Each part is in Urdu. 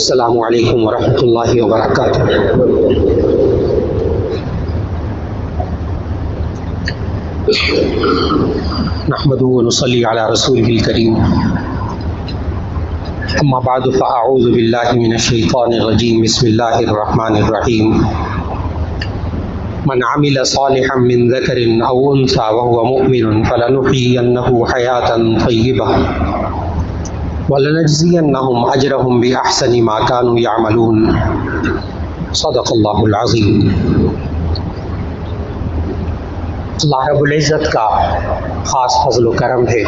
السلام علیکم ورحمۃ اللہ وبرکاتہ۔ نحمده ونصلي على رسوله الكريم، اما بعد فاعوذ باللہ من الشیطان الرجیم، بسم اللہ الرحمن الرحیم۔ من عمل صالحا من ذکر او انثى وهو مؤمن فلنحيينه حیاة طیبہ وَلَنَجْزِيَنَّهُمْ أَجْرَهُمْ بِأَحْسَنِ مَا كَانُوا يَعْمَلُونَ۔ صدق اللہ العظیم۔ اللہ رب العزت کا خاص فضل و کرم ہے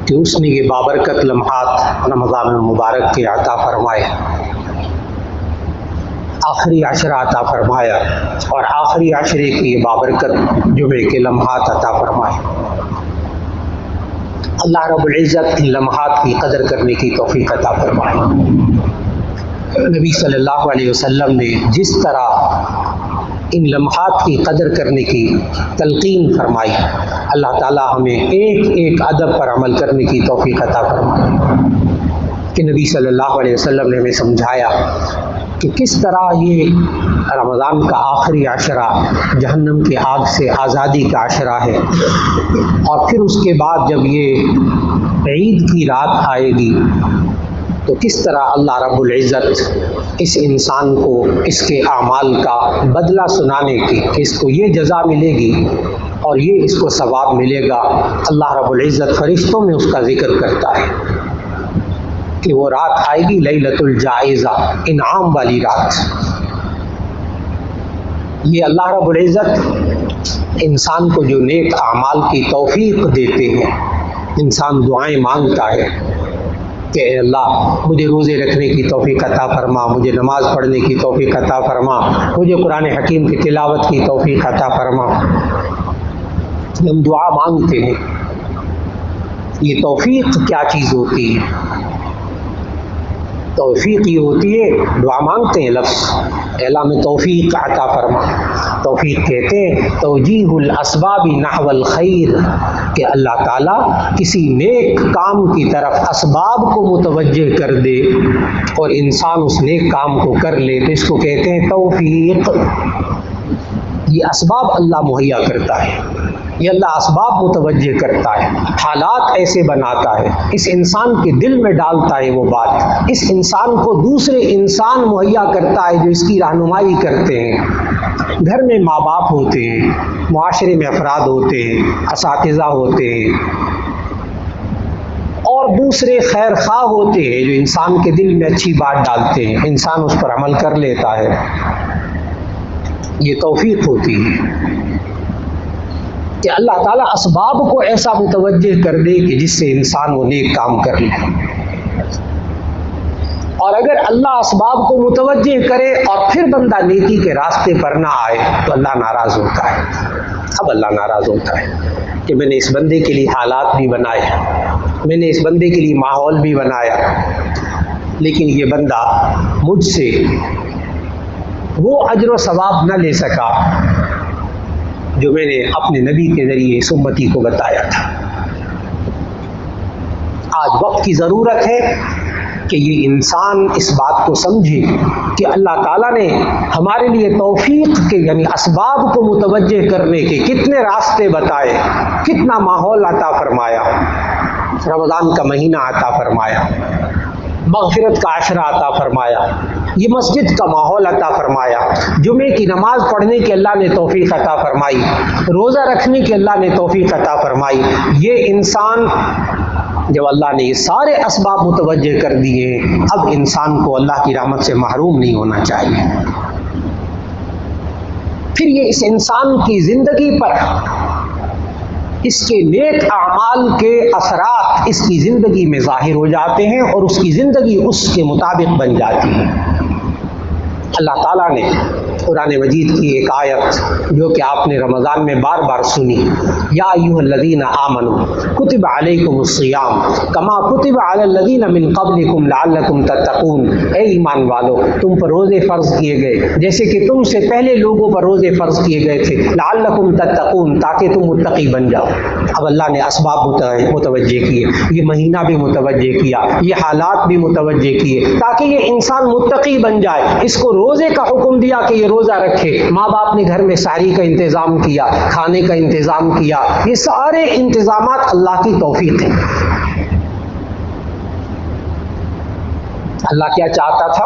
کہ اس نے یہ بابرکت لمحات رمضان المبارک کے عطا فرمائے، آخری عشرہ عطا فرمایا، اور آخری عشرے کی یہ بابرکت جمعے کے لمحات عطا فرمائے۔ اللہ رب العزت ان لمحات کی قدر کرنے کی توفیق عطا فرمائے۔ نبی صلی اللہ علیہ وسلم نے جس طرح ان لمحات کی قدر کرنے کی تلقین فرمائی، اللہ تعالی ہمیں ایک ایک ادب پر عمل کرنے کی توفیق عطا فرمائے کہ نبی صلی اللہ علیہ وسلم نے ہمیں سمجھایا کہ کس طرح یہ رمضان کا آخری عشرہ جہنم کی آگ سے آزادی کا عشرہ ہے، اور پھر اس کے بعد جب یہ عید کی رات آئے گی تو کس طرح اللہ رب العزت اس انسان کو اس کے اعمال کا بدلہ سنانے کی، کہ اس کو یہ جزا ملے گی اور یہ اس کو ثواب ملے گا۔ اللہ رب العزت فرشتوں میں اس کا ذکر کرتا ہے کہ وہ رات آئے گی لیلۃ الجائزہ، انعام والی رات۔ یہ اللہ رب العزت انسان کو جو نیک اعمال کی توفیق دیتے ہیں، انسان دعائیں مانگتا ہے کہ اے اللہ مجھے روزے رکھنے کی توفیق عطا فرما، مجھے نماز پڑھنے کی توفیق عطا فرما، مجھے قرآن حکیم کی تلاوت کی توفیق عطا فرما۔ ہم دعا مانگتے ہیں، یہ توفیق کیا چیز ہوتی ہے؟ توفیق یہ ہوتی ہے، دعا مانگتے ہیں لفظ اے اللہ میں توفیق عطا فرما۔ توفیق کہتے ہیں توجیہ الاسباب نحو الخیر، کہ اللہ تعالیٰ کسی نیک کام کی طرف اسباب کو متوجہ کر دے اور انسان اس نیک کام کو کر لے، تو اس کو کہتے ہیں توفیق۔ یہ اسباب اللہ مہیا کرتا ہے، یہ اللہ اسباب متوجہ کرتا ہے، حالات ایسے بناتا ہے، اس انسان کے دل میں ڈالتا ہے وہ بات، اس انسان کو دوسرے انسان مہیا کرتا ہے جو اس کی رہنمائی کرتے ہیں۔ گھر میں ماں باپ ہوتے ہیں، معاشرے میں افراد ہوتے ہیں، اساتذہ ہوتے ہیں، اور دوسرے خیر خواہ ہوتے ہیں جو انسان کے دل میں اچھی بات ڈالتے ہیں، انسان اس پر عمل کر لیتا ہے۔ یہ توفیق ہوتی ہے کہ اللہ تعالیٰ اسباب کو ایسا متوجہ کر دے کہ جس سے انسان وہ نیک کام کر لے۔ اور اگر اللہ اسباب کو متوجہ کرے اور پھر بندہ نیکی کے راستے پر نہ آئے تو اللہ ناراض ہوتا ہے۔ اب اللہ ناراض ہوتا ہے کہ میں نے اس بندے کے لیے حالات بھی بنائے، میں نے اس بندے کے لیے ماحول بھی بنایا، لیکن یہ بندہ مجھ سے وہ اجر و ثواب نہ لے سکا جو میں نے اپنے نبی کے ذریعے اس امتی کو بتایا تھا۔ آج وقت کی ضرورت ہے کہ یہ انسان اس بات کو سمجھے کہ اللہ تعالیٰ نے ہمارے لیے توفیق کے یعنی اسباب کو متوجہ کرنے کے کتنے راستے بتائے، کتنا ماحول عطا فرمایا، رمضان کا مہینہ عطا فرمایا، مغفرت کا عشرہ عطا فرمایا، یہ مسجد کا ماحول عطا فرمایا، جمعے کی نماز پڑھنے کی اللہ نے توفیق عطا فرمائی، روزہ رکھنے کی اللہ نے توفیق عطا فرمائی۔ یہ انسان جب اللہ نے یہ سارے اسباب متوجہ کر دیے، اب انسان کو اللہ کی رحمت سے محروم نہیں ہونا چاہیے۔ پھر یہ اس انسان کی زندگی پر اس کے نیک اعمال کے اثرات اس کی زندگی میں ظاہر ہو جاتے ہیں اور اس کی زندگی اس کے مطابق بن جاتی ہے۔ اللہ تعالیٰ نے قرآن مجید کی ایک آیت جو کہ آپ نے رمضان میں بار بار سنی، یا ایھا الذین آمنوا کتب علیکم الصیام کما کتب علی الذین من قبلکم لعلکم تتقون، اے ایمان والو تم پر روزے فرض کیے گئے جیسے کہ تم سے پہلے لوگوں پر روزے فرض کیے گئے تھے، لعلکم تتقون تاکہ تم متقی بن جاؤ۔ اب اللہ نے اسباب متوجہ کیے، یہ مہینہ بھی متوجہ کیا، یہ حالات بھی متوجہ کیے تاکہ یہ انسان متقی بن جائے۔ اس کو روزے کا حکم دیا کہ یہ روزہ رکھے، ماں باپ نے گھر میں سحری کا انتظام کیا، کھانے کا انتظام کیا، یہ سارے انتظامات اللہ کی توفیق ہیں۔ اللہ کیا چاہتا تھا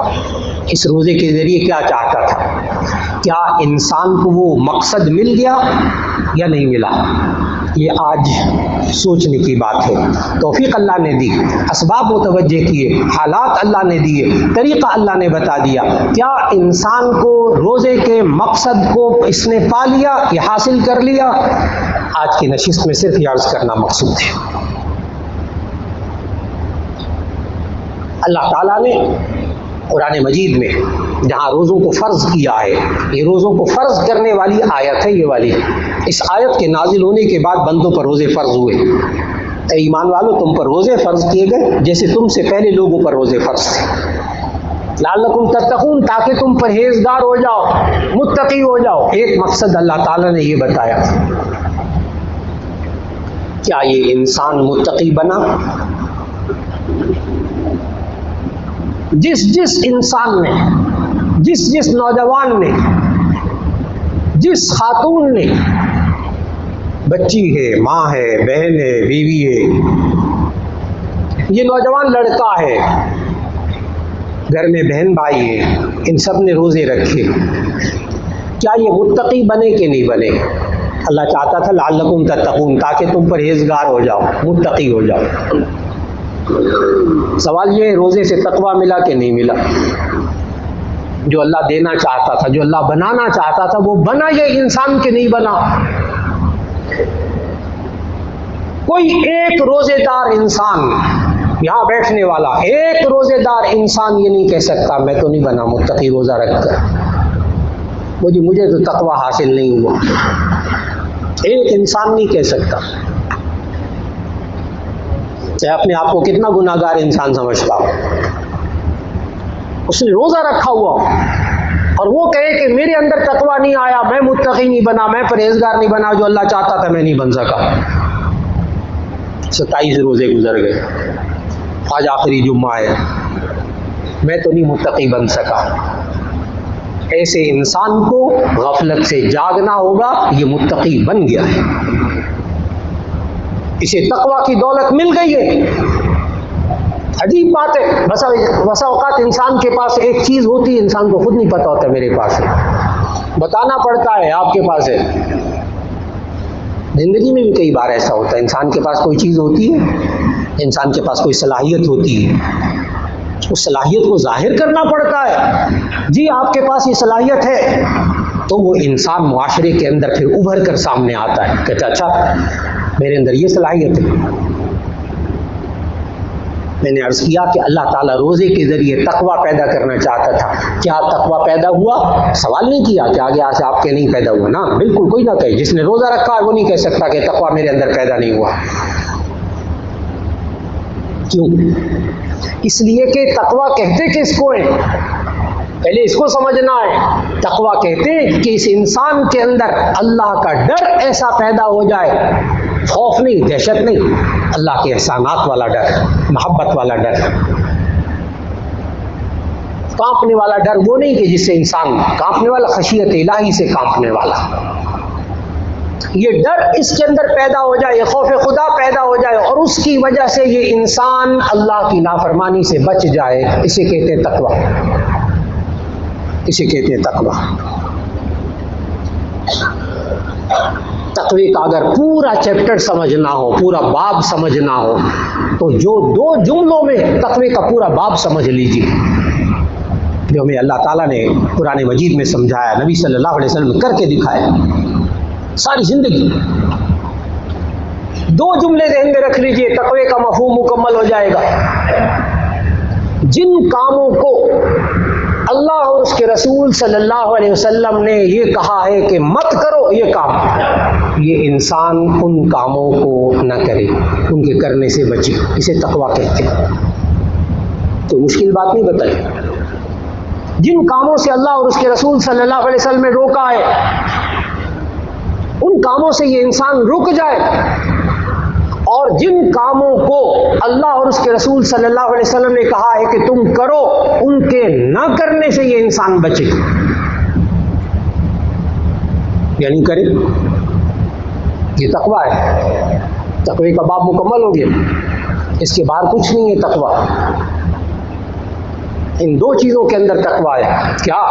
اس روزے کے ذریعے؟ کیا چاہتا تھا؟ کیا انسان کو وہ مقصد مل گیا یا نہیں ملا؟ یہ آج سوچنے کی بات ہے۔ توفیق اللہ نے دی، اسباب متوجہ کیے، حالات اللہ نے دیے، طریقہ اللہ نے بتا دیا۔ کیا انسان کو روزے کے مقصد کو اس نے پا لیا، یہ حاصل کر لیا؟ آج کی نشست میں صرف یہ عرض کرنا مقصود ہے۔ اللہ تعالیٰ نے قرآن مجید میں جہاں روزوں کو فرض کیا ہے، یہ روزوں کو فرض کرنے والی آیت ہے، یہ والی اس آیت کے نازل ہونے کے بعد بندوں پر روزے فرض ہوئے۔ اے ایمان والو، تم پر روزے فرض کیے گئے جیسے تم سے پہلے لوگوں پر روزے فرض تھے، لعلکم تتقون، تاکہ تم پرہیزگار ہو جاؤ، متقی ہو جاؤ۔ ایک مقصد اللہ تعالیٰ نے یہ بتایا۔ کیا یہ انسان متقی بنا؟ جس انسان نے، جس نوجوان نے، جس خاتون نے، بچی ہے، ماں ہے، بہن ہے، بیوی ہے، یہ نوجوان لڑکا ہے، گھر میں بہن بھائی ہیں، ان سب نے روزے رکھے، کیا یہ متقی بنے کہ نہیں بنے؟ اللہ چاہتا تھا لعلکم تتقون، تاکہ تم پرہیزگار ہو جاؤ، متقی ہو جاؤ۔ سوال یہ ہے، روزے سے تقویٰ ملا کہ نہیں ملا؟ جو اللہ دینا چاہتا تھا، جو اللہ بنانا چاہتا تھا، وہ بنا یہ انسان کے نہیں بنا؟ کوئی ایک روزے دار انسان یہاں بیٹھنے والا، ایک روزے دار انسان یہ نہیں کہہ سکتا میں تو نہیں بنا متقی روزہ رکھ کر، مجھے تو تقویٰ حاصل نہیں ہوا۔ ایک انسان نہیں کہہ سکتا، چاہے اپنے آپ کو کتنا گناہگار انسان سمجھتا ہو، اس نے روزہ رکھا ہوا اور وہ کہے کہ میرے اندر تقویٰ نہیں آیا، میں متقی نہیں بنا، میں پرہیزگار نہیں بنا، جو اللہ چاہتا تھا میں نہیں بن سکا۔ 27 روزے گزر گئے، آج آخری جمعہ ہے، میں تو نہیں متقی بن سکا۔ ایسے انسان کو غفلت سے جاگنا ہوگا، یہ متقی بن گیا ہے، اسے تقویٰ کی دولت مل گئی ہے۔ عجیب بات ہے، بسا اوقات انسان کے پاس ایک چیز ہوتی ہے، انسان کو خود نہیں پتا ہوتا میرے پاس ہے، بتانا پڑتا ہے آپ کے پاس ہے۔ زندگی میں بھی کئی بار ایسا ہوتا ہے، انسان کے پاس کوئی چیز ہوتی ہے، انسان کے پاس کوئی صلاحیت ہوتی ہے، اس صلاحیت کو ظاہر کرنا پڑتا ہے، جی آپ کے پاس یہ صلاحیت ہے، تو وہ انسان معاشرے کے اندر پھر ابھر کر سامنے آتا ہے، کہتا ہے اچھا میرے اندر یہ صلاحیت ہے۔ میں نے عرض کیا کہ اللہ تعالیٰ روزے کے ذریعے تقویٰ پیدا کرنا چاہتا تھا، کیا تقویٰ پیدا ہوا؟ سوال نہیں کیا کہ آگے سے آپ کے نہیں پیدا ہوا، نا بالکل کوئی نہ کہے، جس نے روزہ رکھا ہے وہ نہیں کہہ سکتا کہ تقویٰ میرے اندر پیدا نہیں ہوا۔ کیوں؟ اس لیے کہ تقویٰ کہتے کس کو ہیں، پہلے اس کو سمجھنا ہے۔ تقویٰ کہتے ہیں کہ اس انسان کے اندر اللہ کا ڈر ایسا پیدا ہو جائے، خوف نہیں، دہشت نہیں، اللہ کے احسانات والا ڈر، محبت والا ڈر، کانپنے والا ڈر وہ نہیں کہ جس سے انسان کانپنے والا، خشیت الہی سے کانپنے والا، یہ ڈر اس کے اندر پیدا ہو جائے، یہ خوف خدا پیدا ہو جائے، اور اس کی وجہ سے یہ انسان اللہ کی نافرمانی سے بچ جائے، اسے کہتے ہیں تقویٰ، اسے کہتے ہیں تقویٰ۔ تقوی کا اگر پورا چیپٹر سمجھنا ہو، پورا باب سمجھنا ہو، تو جو 2 جملوں میں تقوی کا پورا باب سمجھ لیجیے جو ہمیں اللہ تعالیٰ نے قرآن مجید میں سمجھایا، نبی صلی اللہ علیہ وسلم کر کے دکھایا، ساری زندگی 2 جملے ذہن میں رکھ لیجئے، تقوی کا مفہوم مکمل ہو جائے گا۔ جن کاموں کو اللہ اور اس کے رسول صلی اللہ علیہ وسلم نے یہ کہا ہے کہ مت کرو یہ کام، یہ انسان ان کاموں کو نہ کرے، ان کے کرنے سے بچے، اسے تقویٰ کہتے ہیں۔ تو مشکل بات نہیں بتائی، جن کاموں سے اللہ اور اس کے رسول صلی اللہ علیہ وسلم نے روکا ہے، ان کاموں سے یہ انسان رک جائے اور جن کاموں کو اللہ اور اس کے رسول صلی اللہ علیہ وسلم نے کہا ہے کہ تم کرو، ان کے نہ کرنے سے یہ انسان بچے، یعنی کرے، یہ تقویٰ ہے۔ تقوی کا باب مکمل ہو گیا، اس کے باہر کچھ نہیں ہے تقویٰ۔ ان دو چیزوں کے اندر تقویٰ ہے، کیا؟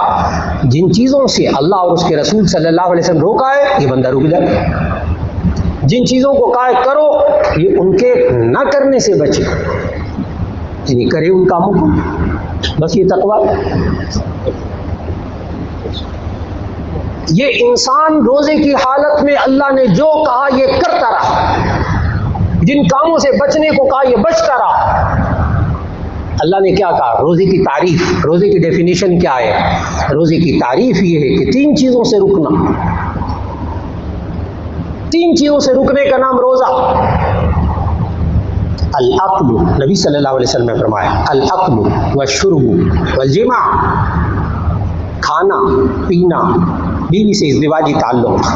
جن چیزوں سے اللہ اور اس کے رسول صلی اللہ علیہ وسلم روکا ہے یہ بندہ رک جائے، جن چیزوں کو کہا ہے کرو یہ ان کے نہ کرنے سے بچے، یعنی کرے ان کاموں کو، بس یہ تقویٰ ہے۔ یہ انسان روزے کی حالت میں اللہ نے جو کہا یہ کرتا رہا، جن کاموں سے بچنے کو کہا یہ بچتا رہا۔ اللہ نے کیا کہا؟ روزے کی تعریف، روزے کی ڈیفینیشن کیا ہے؟ روزے کی تعریف یہ ہے کہ تین چیزوں سے رکنا، تین چیزوں سے رکنے کا نام روزہ۔ الاکل، نبی صلی اللہ علیہ وسلم نے فرمایا الاکل والشرب والجماع، کھانا پینا، بیوی سے ازدواجی تعلق،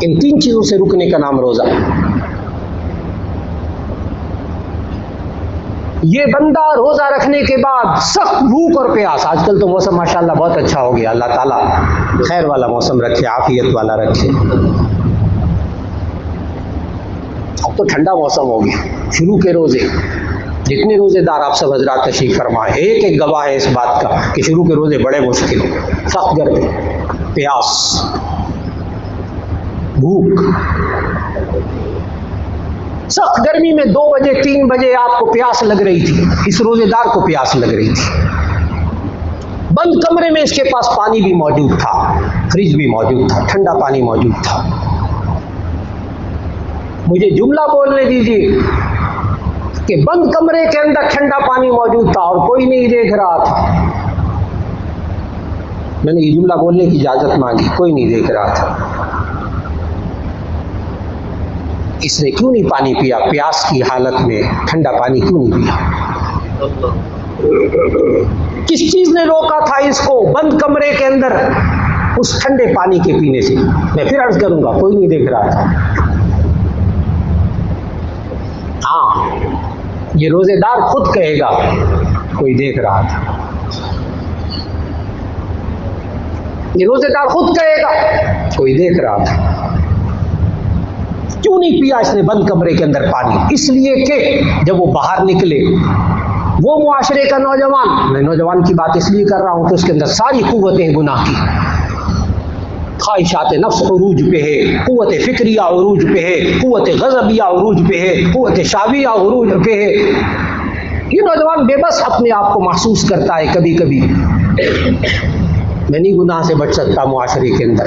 ان تین چیزوں سے رکنے کا نام روزہ۔ یہ بندہ روزہ رکھنے کے بعد سخت بھوک اور پیاس، آج کل تو موسم ماشاءاللہ بہت اچھا ہو گیا، اللہ تعالیٰ خیر والا موسم رکھے، عافیت والا رکھے، اب تو ٹھنڈا موسم ہو گیا، شروع کے روزے، جتنے روزے دار آپ سب حضرات تشریف فرمائے، ایک ایک گواہ ہے اس بات کا کہ شروع کے روزے بڑے مشکل، سخت گرمی، پیاس، بھوک، سخت گرمی میں 2 بجے 3 بجے آپ کو پیاس لگ رہی تھی، اس روزے دار کو پیاس لگ رہی تھی، بند کمرے میں اس کے پاس پانی بھی موجود تھا، فریج بھی موجود تھا، ٹھنڈا پانی موجود تھا۔ مجھے جملہ بولنے دیجیے کہ بند کمرے کے اندر ٹھنڈا پانی موجود تھا اور کوئی نہیں دیکھ رہا تھا، میں نے یہ جملہ بولنے کی اجازت مانگی، کوئی نہیں دیکھ رہا تھا، اس نے کیوں نہیں پانی پیا؟ پیاس کی حالت میں ٹھنڈا پانی کیوں نہیں پیا؟ کس چیز نے روکا تھا اس کو بند کمرے کے اندر اس ٹھنڈے پانی کے پینے سے؟ میں پھر عرض کروں گا، کوئی نہیں دیکھ رہا تھا۔ ہاں، یہ روزے دار خود کہے گا کوئی دیکھ رہا تھا، یہ روزے دار خود کہے گا کوئی دیکھ رہا تھا۔ کیوں نہیں پیا اس نے بند کمرے کے اندر پانی؟ اس لیے کہ جب وہ باہر نکلے، وہ معاشرے کا نوجوان، میں نوجوان کی بات اس لیے کر رہا ہوں کہ اس کے اندر ساری قوتیں گناہ کی، خواہشات نفس عروج پہ ہے، قوت فکریہ عروج پہ ہے، قوت غضبیہ عروج پہ ہے، قوت شاویہ عروج پہ ہے۔ یہ نوجوان بے بس اپنے آپ کو محسوس کرتا ہے کبھی کبھی، میں نہیں گناہ سے بچ سکتا، معاشرے کے اندر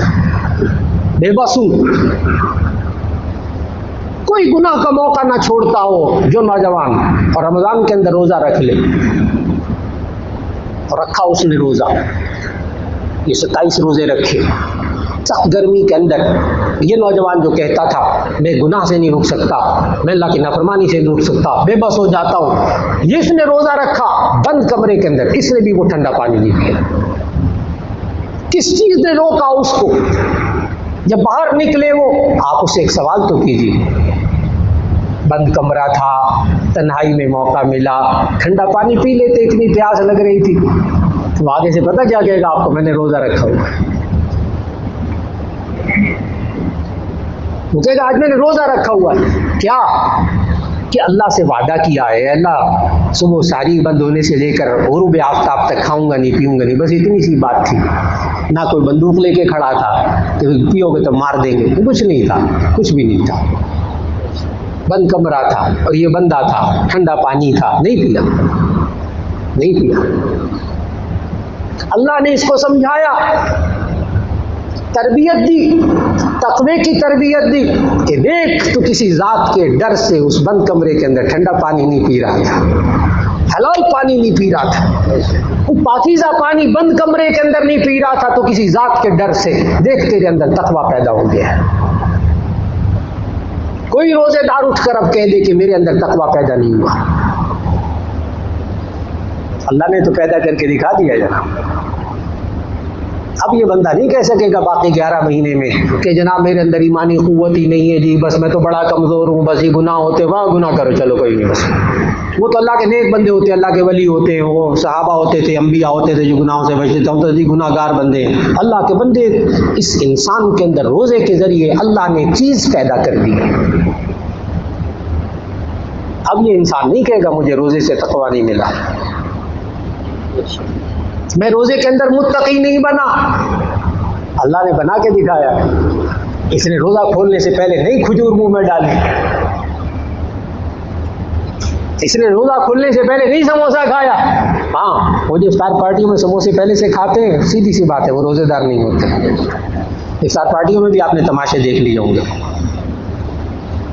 بے بس ہوں۔ کوئی گناہ کا موقع نہ چھوڑتا ہو جو نوجوان، اور رمضان کے اندر روزہ رکھ لے، اور رکھا اس نے روزہ، یہ 27 روزے رکھے سخت گرمی کے اندر۔ یہ نوجوان جو کہتا تھا میں گناہ سے نہیں رک سکتا، میں اللہ کی نافرمانی سے نہیں رک سکتا، بے بس ہو جاتا ہوں، یہ اس نے روزہ رکھا بند کمرے کے اندر، اس نے بھی وہ ٹھنڈا پانی نہیں پیا۔ کس چیز نے روکا اس کو؟ جب باہر نکلے وہ، آپ اسے ایک سوال تو کیجیے، بند کمرہ تھا، تنہائی میں موقع ملا، ٹھنڈا پانی پی لیتے، اتنی پیاس لگ رہی تھی، تو آگے سے پتہ کیا کہے گا آپ کو؟ میں نے روزہ رکھا ہوا، وہ کہے گا آج میں نے روزہ رکھا ہوا ہے، کیا کہ اللہ سے وعدہ کیا ہے، اللہ صبح ساری بند ہونے سے لے کر غروب آفتاب تک کھاؤں گا نہیں پیوں گا نہیں، بس اتنی سی بات تھی، نہ کوئی بندوق لے کے کھڑا تھا کہ پیو گے تو مار دیں گے، کچھ نہیں تھا، کچھ بھی نہیں تھا، بند کمرہ تھا اور یہ بندہ تھا، ٹھنڈا پانی تھا، نہیں پیا، نہیں پیا۔ اللہ نے اس کو سمجھایا، تربیت دی، تقوی کی تربیت دی کہ دیکھ تو کسی ذات کے ڈر سے اس بند کمرے کے اندر ٹھنڈا پانی نہیں پی رہا تھا، حلال پانی نہیں پی رہا تھا، وہ پاکیزہ پانی بند کمرے کے اندر نہیں پی رہا تھا، تو کسی ذات کے ڈر سے دیکھ تیرے اندر تقوی پیدا ہو گیا ہے۔ کوئی روزے دار اٹھ کر اب کہہ دے کہ میرے اندر تقوی پیدا نہیں ہوا، اللہ نے تو پیدا کر کے دکھا دیا جناب، اب یہ بندہ نہیں کہہ سکے گا باقی 11 مہینے میں کہ جناب میرے اندر ایمانی قوت ہی نہیں ہے جی، بس میں تو بڑا کمزور ہوں، بس یہ گناہ ہوتے وہاں گناہ کرو چلو کوئی نہیں بس۔ وہ تو اللہ کے نیک بندے ہوتے ہیں، اللہ کے ولی ہوتے ہیں، وہ صحابہ ہوتے تھے، انبیاء ہوتے تھے جو گناہوں سے بچتے تھے، ہم تو جی گناہ گار بندے ہیں۔ اللہ کے بندے، اس انسان کے اندر روزے کے ذریعے اللہ نے چیز پیدا کر دی ہے۔ اب یہ انسان نہیں کہے گا مجھے روزے سے تقویٰ نہیں ملا، میں روزے کے اندر متقی نہیں بنا۔ اللہ نے بنا کے دکھایا، اس نے روزہ کھولنے سے پہلے نہیں کھجور منہ میں ڈالی، اس نے روزہ کھولنے سے پہلے نہیں سموسہ کھایا۔ ہاں وہ جو افطار پارٹیوں میں سموسے پہلے سے کھاتے ہیں، سیدھی سی بات ہے وہ روزے دار نہیں ہوتے۔ افطار پارٹیوں میں بھی آپ نے تماشے دیکھ لیے ہوں گے،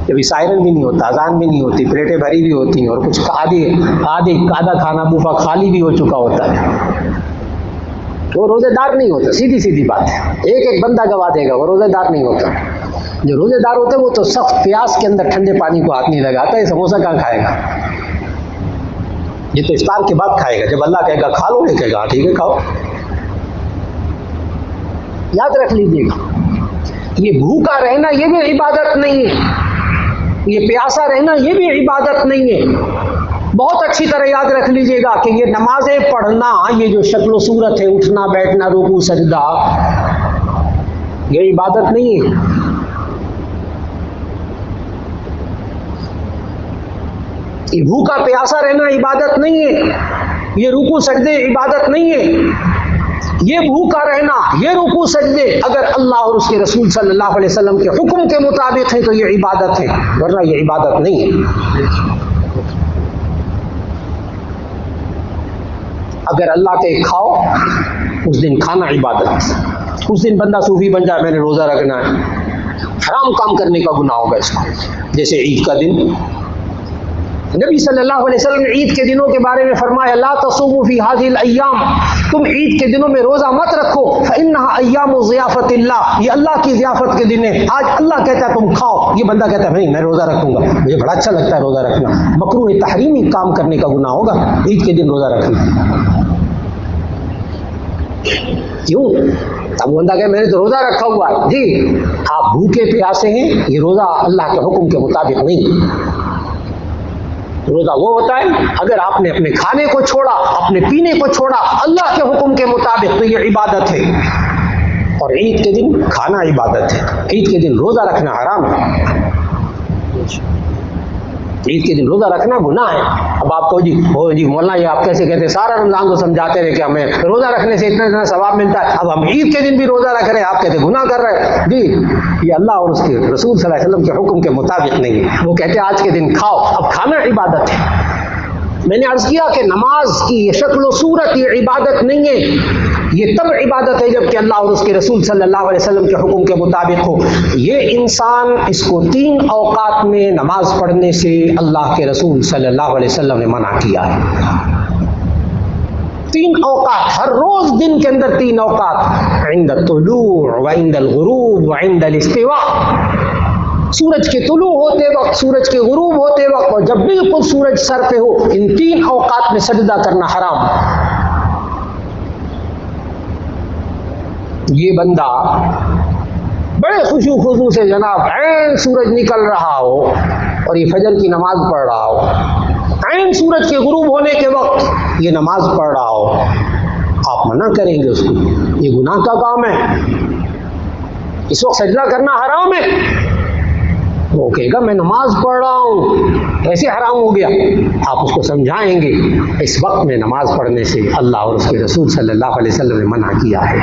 کبھی سائرن بھی نہیں ہوتا، اذان بھی نہیں ہوتی، پلیٹیں بھری بھی ہوتی ہیں اور کچھ آدھا کھانا بوفا خالی بھی ہو چکا ہوتا ہے، وہ روزے دار نہیں ہوتا۔ سیدھی سیدھی بات ہے، ایک بندہ گوا دے گا، وہ روزے دار نہیں ہوتا۔ جو روزے دار ہوتے ہیں وہ تو سخت پیاس کے اندر ٹھنڈے پانی کو ہاتھ نہیں لگاتا، یہ سموسہ کہاں کھائے گا؟ یہ تو افطار کے بعد کھائے گا، جب اللہ کہے گا کھا لو، یہ کہے گا ٹھیک ہے کھاؤ۔ یاد رکھ لیجیے گا، یہ بھوکا رہنا یہ بھی عبادت نہیں ہے، یہ پیاسا رہنا یہ بھی عبادت نہیں ہے۔ بہت اچھی طرح یاد رکھ لیجیے گا کہ یہ نمازیں پڑھنا، یہ جو شکل و صورت ہے، اٹھنا بیٹھنا رکوع سجدہ، یہ عبادت نہیں ہے۔ یہ بھوکا پیاسا رہنا عبادت نہیں ہے، یہ رکوع سجدے عبادت نہیں ہے۔ یہ بھوکا رہنا، یہ رکوع سجدے اگر اللہ اور اس کے رسول صلی اللہ علیہ وسلم کے حکم کے مطابق ہے تو یہ عبادت ہے، ورنہ یہ عبادت نہیں ہے۔ اگر اللہ کے کھاؤ، اس دن کھانا عبادت، اس دن بندہ صوفی بن جائے میں نے روزہ رکھنا ہے، حرام کام کرنے کا گناہ ہوگا اس کو۔ جیسے عید کا دن، نبی صلی اللہ علیہ وسلم نے عید کے دنوں کے بارے میں فرمایا لا تصوموا فی هذه الايام، تم عید کے دنوں میں روزہ مت رکھو، فانها ایام ضیافت اللہ، یہ اللہ کی ضیافت کے دن ہے، آج اللہ کہتا ہے تم کھاؤ، یہ بندہ کہتا ہے نہیں میں روزہ رکھوں گا، مجھے بڑا اچھا لگتا ہے روزہ رکھنا، مکروہ تحریمی کام کرنے کا گناہ ہوگا عید کے دن روزہ رکھنا۔ کیوں؟ اب بندہ کہ میں نے تو روزہ رکھا ہوا ہے، جی آپ بھوکے پیاسے ہیں، یہ روزہ اللہ کے حکم کے مطابق نہیں۔ روزہ وہ ہوتا ہے اگر آپ نے اپنے کھانے کو چھوڑا، اپنے پینے کو چھوڑا اللہ کے حکم کے مطابق، تو یہ عبادت ہے۔ اور عید کے دن کھانا عبادت ہے، عید کے دن روزہ رکھنا حرام ہے، عید کے دن روزہ رکھنا گناہ ہے۔ اب آپ کو جی مولانا یہ آپ کیسے کہتے ہیں، سارا رمضان کو سمجھاتے رہے کہ ہمیں روزہ رکھنے سے اتنا ثواب ملتا ہے، اب ہم عید کے دن بھی روزہ رکھ رہے ہیں، آپ کہتے ہیں گناہ کر رہے ہیں۔ جی یہ اللہ اور اس کے رسول صلی اللہ علیہ وسلم کے حکم کے مطابق نہیں ہے، وہ کہتے ہیں آج کے دن کھاؤ، اب کھانا عبادت ہے۔ میں نے عرض کیا کہ نماز کی یہ شکل و صورت یہ عبادت نہیں ہے، یہ تب عبادت ہے جب کہ اللہ اور اس کے رسول صلی اللہ علیہ وسلم کے حکم کے مطابق ہو۔ یہ انسان اس کو 3 اوقات میں نماز پڑھنے سے اللہ کے رسول صلی اللہ علیہ وسلم نے منع کیا ہے۔ 3 اوقات، ہر روز دن کے اندر 3 اوقات، عند الطلوع وعند الغروب وعند الاستواء، سورج کے طلوع ہوتے وقت، سورج کے غروب ہوتے وقت، اور جب بالکل سورج سر پہ ہو، ان 3 اوقات میں سجدہ کرنا حرام۔ یہ بندہ بڑے خوشو خضو سے جناب عین سورج نکل رہا ہو اور یہ فجر کی نماز پڑھ رہا ہو، عین سورج کے غروب ہونے کے وقت یہ نماز پڑھ رہا ہو، آپ منع کریں گے اس کو، یہ گناہ کا کام ہے، اس وقت سجدہ کرنا حرام ہے۔ وہ کہے گا میں نماز پڑھ رہا ہوں، ایسے حرام ہو گیا؟ آپ اس کو سمجھائیں گے اس وقت میں نماز پڑھنے سے اللہ اور اس کے رسول صلی اللہ علیہ وسلم نے منع کیا ہے۔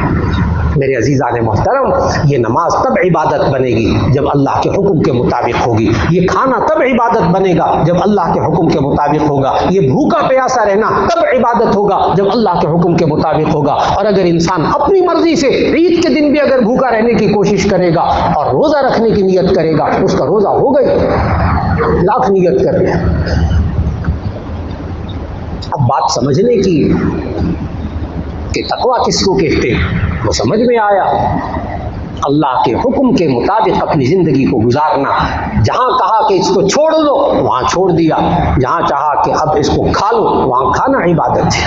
میرے عزیزان محترم، یہ نماز تب عبادت بنے گی جب اللہ کے حکم کے مطابق ہوگی، یہ کھانا تب عبادت بنے گا جب اللہ کے حکم کے مطابق ہوگا، یہ بھوکا پیاسا رہنا تب عبادت ہوگا جب اللہ کے حکم کے مطابق ہوگا۔ اور اگر انسان اپنی مرضی سے عید کے دن بھی اگر بھوکا رہنے کی کوشش کرے گا اور روزہ رکھنے کی نیت کرے گا، اس کا روزہ ہو گئی، لاکھ نیت کر لے۔ اب بات سمجھنے کی کہ تقویٰ کس کو کہتے ہیں وہ سمجھ میں آیا۔ اللہ کے حکم کے مطابق اپنی زندگی کو گزارنا، جہاں کہا کہ اس کو چھوڑ دو وہاں چھوڑ دیا، جہاں چاہا کہ اب اس کو کھا لو وہاں کھانا عبادت ہے۔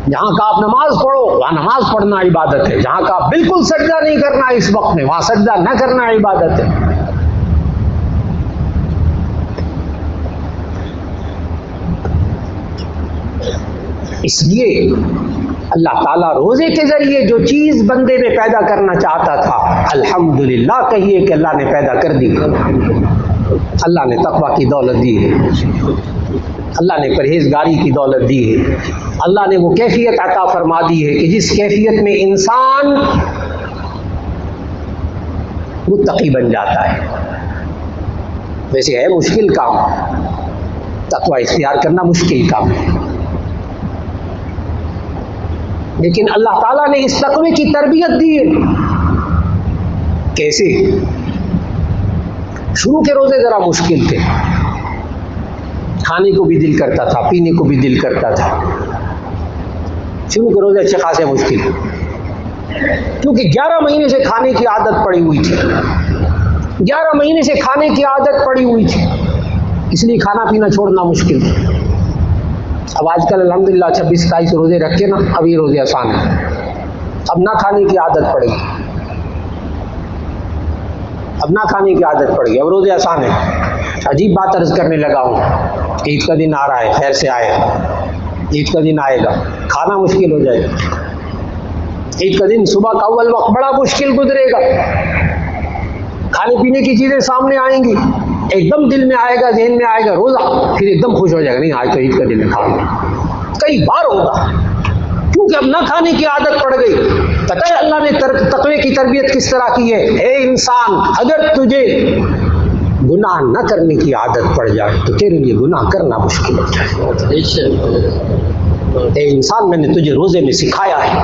جہاں کا آپ نماز پڑھو وہاں نماز پڑھنا عبادت ہے، جہاں کا آپ بالکل سجدہ نہیں کرنا اس وقت میں وہاں سجدہ نہ کرنا عبادت ہے۔ اس لیے اللہ تعالیٰ روزے کے ذریعے جو چیز بندے میں پیدا کرنا چاہتا تھا، الحمدللہ کہیے کہ اللہ نے پیدا کر دی۔ اللہ نے تقویٰ کی دولت دی ہے، اللہ نے پرہیزگاری کی دولت دی ہے، اللہ نے وہ کیفیت عطا فرما دی ہے کہ جس کیفیت میں انسان متقی بن جاتا ہے۔ ویسے ہے مشکل کام، تقویٰ اختیار کرنا مشکل کام ہے، لیکن اللہ تعالیٰ نے اس تقوی کی تربیت دی ہے۔ کیسے؟ شروع کے روزے ذرا مشکل تھے، کھانے کو بھی دل کرتا تھا، پینے کو بھی دل کرتا تھا۔ شروع کے روزے اچھے خاصے مشکل، کیونکہ 11 مہینے سے کھانے کی عادت پڑی ہوئی تھی، 11 مہینے سے کھانے کی عادت پڑی ہوئی تھی، اس لیے کھانا پینا چھوڑنا مشکل تھا۔ اب آج کل الحمدللہ 26-27 روزے رکھ کے نا اب یہ روزے آسان ہیں، اب نہ کھانے کی عادت پڑ گئی، اب نہ کھانے کی عادت پڑ گئی، اب روزے آسان ہیں۔ عجیب بات عرض کرنے لگا ہوں، عید کا دن آ رہا ہے، خیر سے آئے، عید کا دن آئے گا، کھانا مشکل ہو جائے گا، عید کا دن صبح کا اول وقت بڑا مشکل گزرے گا، کھانے پینے کی چیزیں سامنے آئیں گی، ایک دم دل میں آئے گا، ذہن میں آئے گا روزہ، پھر ایک دم خوش ہو جائے گا، نہیں آج تو عید کا دن ہے کھاؤں گا۔ کئی بار ہوگا، کیونکہ اب نہ کھانے کی عادت پڑ گئی۔ پتہ ہے اللہ نے تقوی کی تربیت کس طرح کی ہے؟ اے انسان، اگر تجھے گناہ نہ کرنے کی عادت پڑ جائے تو تیرے لیے گناہ کرنا مشکل ہو جائے۔ اے انسان، میں نے تجھے روزے میں سکھایا ہے،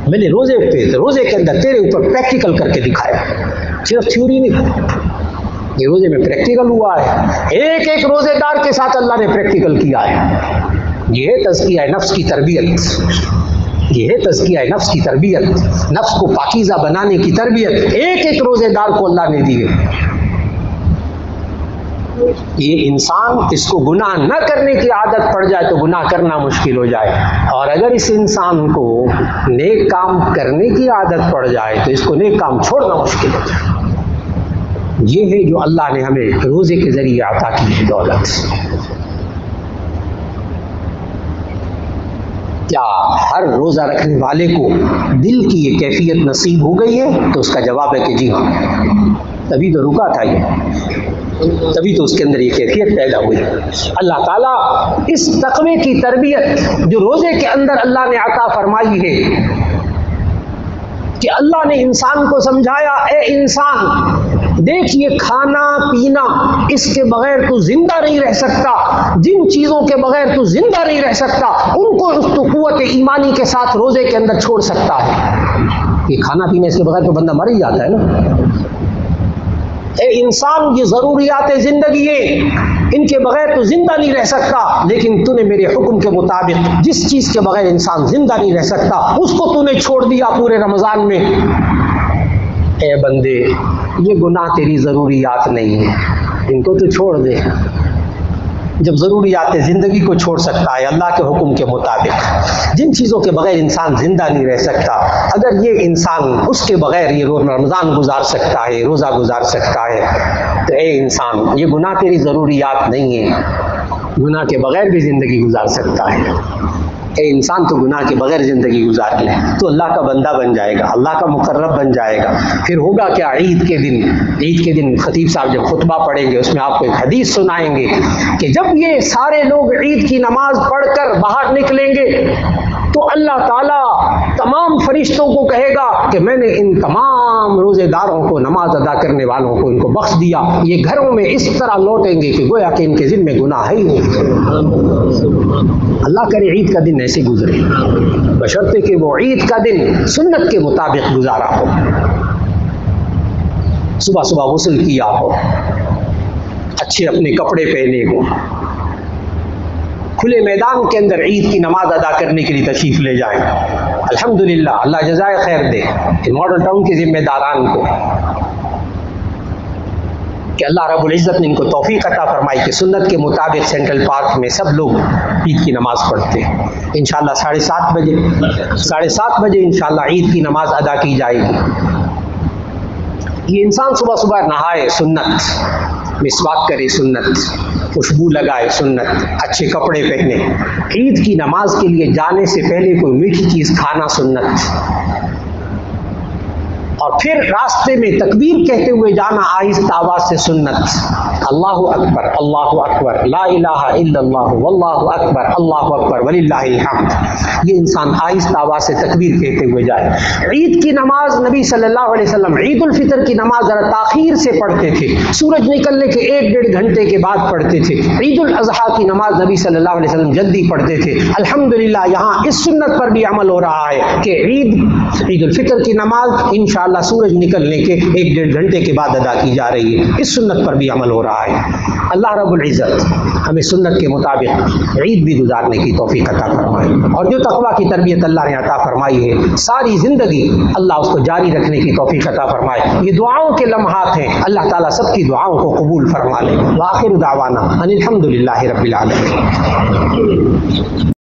میں نے روزے کے اندر تیرے اوپر پریکٹیکل کر کے دکھایا، صرف تھیوری نہیں، یہ روزے میں پریکٹیکل ہوا ہے، ایک ایک روزے دار کے ساتھ اللہ نے پریکٹیکل کیا ہے۔ یہ ہے تزکیہ نفس کی تربیت، یہ ہے تزکیہ نفس کی تربیت، نفس کو پاکیزہ بنانے کی تربیت ایک ایک روزے دار کو اللہ نے دی ہے۔ یہ انسان، اس کو گناہ نہ کرنے کی عادت پڑ جائے تو گناہ کرنا مشکل ہو جائے، اور اگر اس انسان کو نیک کام کرنے کی عادت پڑ جائے تو اس کو نیک کام چھوڑنا مشکل ہو جائے۔ یہ ہے جو اللہ نے ہمیں روزے کے ذریعے عطا کی ہے دولت۔ کیا ہر روزہ رکھنے والے کو دل کی یہ کیفیت نصیب ہو گئی ہے؟ تو اس کا جواب ہے کہ جی ہاں، تبھی تو رکا تھا یہ، تبھی تو اس کے اندر یہ کیفیت پیدا ہوئی۔ اللہ تعالیٰ اس تقوی کی تربیت جو روزے کے اندر اللہ نے عطا فرمائی ہے کہ اللہ نے انسان کو سمجھایا، اے انسان دیکھ، یہ کھانا پینا اس کے بغیر تو زندہ نہیں رہ سکتا، جن چیزوں کے بغیر تو زندہ نہیں رہ سکتا ان کو تو قوت ایمانی کے ساتھ روزے کے اندر چھوڑ سکتا ہے۔ یہ کھانا پینا اس کے بغیر تو بندہ مر ہی جاتا ہے نا۔ اے انسان، یہ ضروریات زندگی ہے، ان کے بغیر تو زندہ نہیں رہ سکتا، لیکن تو نے میرے حکم کے مطابق جس چیز کے بغیر انسان زندہ نہیں رہ سکتا اس کو تو نے چھوڑ دیا پورے رمضان میں۔ اے بندے، یہ گناہ تیری ضروریات نہیں ہیں، ان کو تو چھوڑ دے۔ جب ضروریات زندگی کو چھوڑ سکتا ہے اللہ کے حکم کے مطابق، جن چیزوں کے بغیر انسان زندہ نہیں رہ سکتا، اگر یہ انسان اس کے بغیر یہ رمضان گزار سکتا ہے، روزہ گزار سکتا ہے، تو اے انسان، یہ گناہ تیری ضروریات نہیں ہے، گناہ کے بغیر بھی زندگی گزار سکتا ہے۔ اے انسان، تو گناہ کے بغیر زندگی گزار لے تو اللہ کا بندہ بن جائے گا، اللہ کا مقرب بن جائے گا۔ پھر ہوگا کیا؟ عید کے دن خطیب صاحب جب خطبہ پڑھیں گے اس میں آپ کو ایک حدیث سنائیں گے کہ جب یہ سارے لوگ عید کی نماز پڑھ کر باہر نکلیں گے تو اللہ تعالیٰ تمام فرشتوں کو کہے گا کہ میں نے ان تمام روزے داروں کو، نماز ادا کرنے والوں کو، ان کو بخش دیا، یہ گھروں میں اس طرح لوٹیں گے کہ گویا کہ ان کے ذمہ گناہ ہے ہی نہیں۔ اللہ کرے عید کا دن ایسے گزرے، بشرطے کہ وہ عید کا دن سنت کے مطابق گزارا ہو، صبح صبح غسل کیا ہو، اچھے اپنے کپڑے پہنے ہوں، کھلے میدان کے اندر عید کی نماز ادا کرنے کے لیے تشریف لے جائیں۔ الحمدللہ، اللہ جزائے خیر دے ان ماڈل ٹاؤن کے ذمہ داران کو کہ اللہ رب العزت نے ان کو توفیق عطا فرمائی کہ سنت کے مطابق سینٹرل پارک میں سب لوگ عید کی نماز پڑھتے ہیں. انشاءاللہ 7:30 بجے انشاءاللہ عید کی نماز ادا کی جائے گی. یہ انسان صبح صبح نہائے سنت، مسواک کرے سنت، خوشبو لگائے سنت، اچھے کپڑے پہنے، عید کی نماز کے لیے جانے سے پہلے کوئی میٹھی چیز کھانا سنت، اور پھر راستے میں تکبیر کہتے ہوئے جانا آہستہ آواز سے سنت. اللہ اکبر لا الہ الا اللہ واللہ اکبر اللہ اکبر وللہ الحمد. یہ انسان آہستہ آواز سے تکبیر کہتے ہوئے جائے. عید کی نماز نبی صلی اللہ علیہ وسلم عید الفطر کی نماز ذرا تاخیر سے پڑھتے تھے، سورج نکلنے کے 1-1.5 گھنٹے کے بعد پڑھتے تھے. عید الاضحیٰ کی نماز نبی صلی اللہ علیہ وسلم جلدی پڑھتے تھے. الحمدللہ یہاں اس سنت پر بھی عمل ہو رہا ہے کہ عید الفطر کی نماز انشاءاللہ سورج نکلنے کے 1-1.5 گھنٹے کے بعد ادا کی جا رہی ہے. اس سنت پر بھی عمل ہو رہا ہے. اللہ رب العزت ہمیں سنت کے مطابق عید بھی گزارنے کی توفیق عطا فرمائے، اور جو تقویٰ کی تربیت اللہ نے عطا فرمائی ہے ساری زندگی اللہ اس کو جاری رکھنے کی توفیق عطا فرمائے. یہ دعاؤں کے لمحات ہیں، اللہ تعالیٰ سب کی دعاؤں کو قبول فرما لے. وآخر دعوانا ان الحمد للہ رب العالمین.